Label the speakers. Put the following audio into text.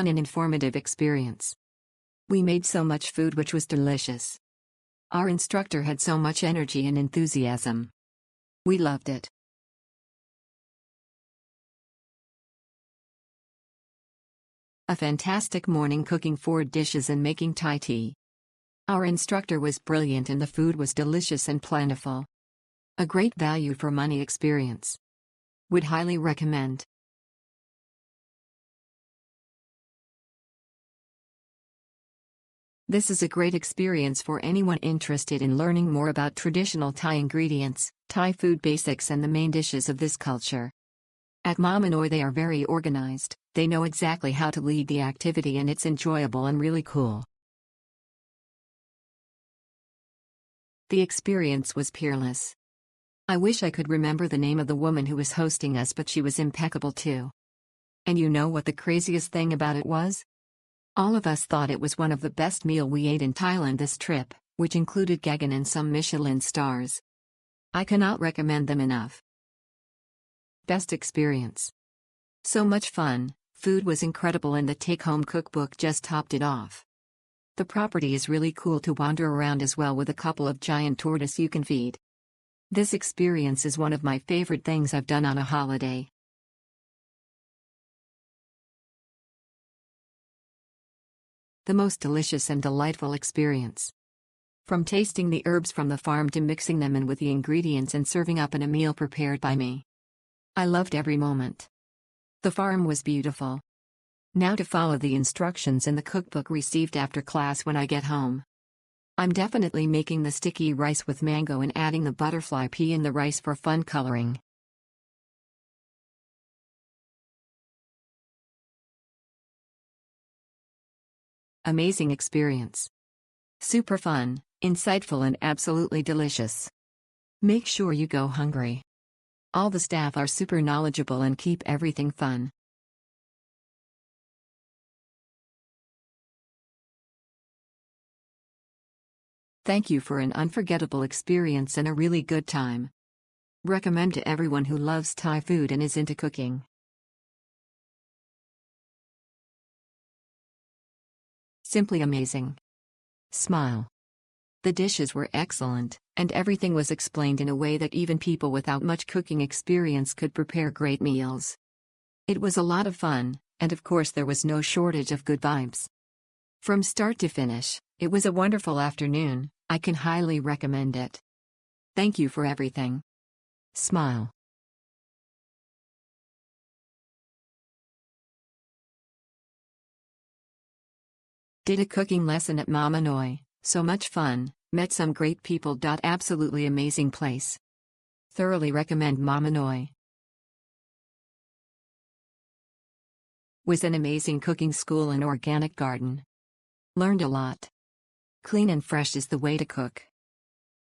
Speaker 1: fun and informative experience. We made so much food which was delicious. Our instructor had so much energy and enthusiasm. We loved it. A fantastic morning cooking 4 dishes and making Thai tea. Our instructor was brilliant and the food was delicious and plentiful. A great value for money experience. Would highly recommend. This is a great experience for anyone interested in learning more about traditional Thai ingredients, Thai food basics and the main dishes of this culture. At Mama Noi they are very organized, they know exactly how to lead the activity and it's enjoyable and really cool. The experience was peerless. I wish I could remember the name of the woman who was hosting us, but she was impeccable too. And you know what the craziest thing about it was? All of us thought it was one of the best meal we ate in Thailand this trip, which included Gagan and some Michelin stars. I cannot recommend them enough. Best experience. So much fun, food was incredible and the take-home cookbook just topped it off. The property is really cool to wander around as well with a couple of giant tortoise you can feed. This experience is one of my favorite things I've done on a holiday. The most delicious and delightful experience. From tasting the herbs from the farm to mixing them in with the ingredients and serving up in a meal prepared by me. I loved every moment. The farm was beautiful. Now to follow the instructions in the cookbook received after class when I get home. I'm definitely making the sticky rice with mango and adding the butterfly pea in the rice for fun coloring. Amazing experience. Super fun, insightful and absolutely delicious. Make sure you go hungry. All the staff are super knowledgeable and keep everything fun. Thank you for an unforgettable experience and a really good time. Recommend to everyone who loves Thai food and is into cooking. Simply amazing. Smile. The dishes were excellent, and everything was explained in a way that even people without much cooking experience could prepare great meals. It was a lot of fun, and of course there was no shortage of good vibes. From start to finish, it was a wonderful afternoon. I can highly recommend it. Thank you for everything. Smile. Did a cooking lesson at Mama Noi, so much fun, met some great people. Absolutely amazing place. Thoroughly recommend Mama Noi. Was an amazing cooking school and organic garden. Learned a lot. Clean and fresh is the way to cook.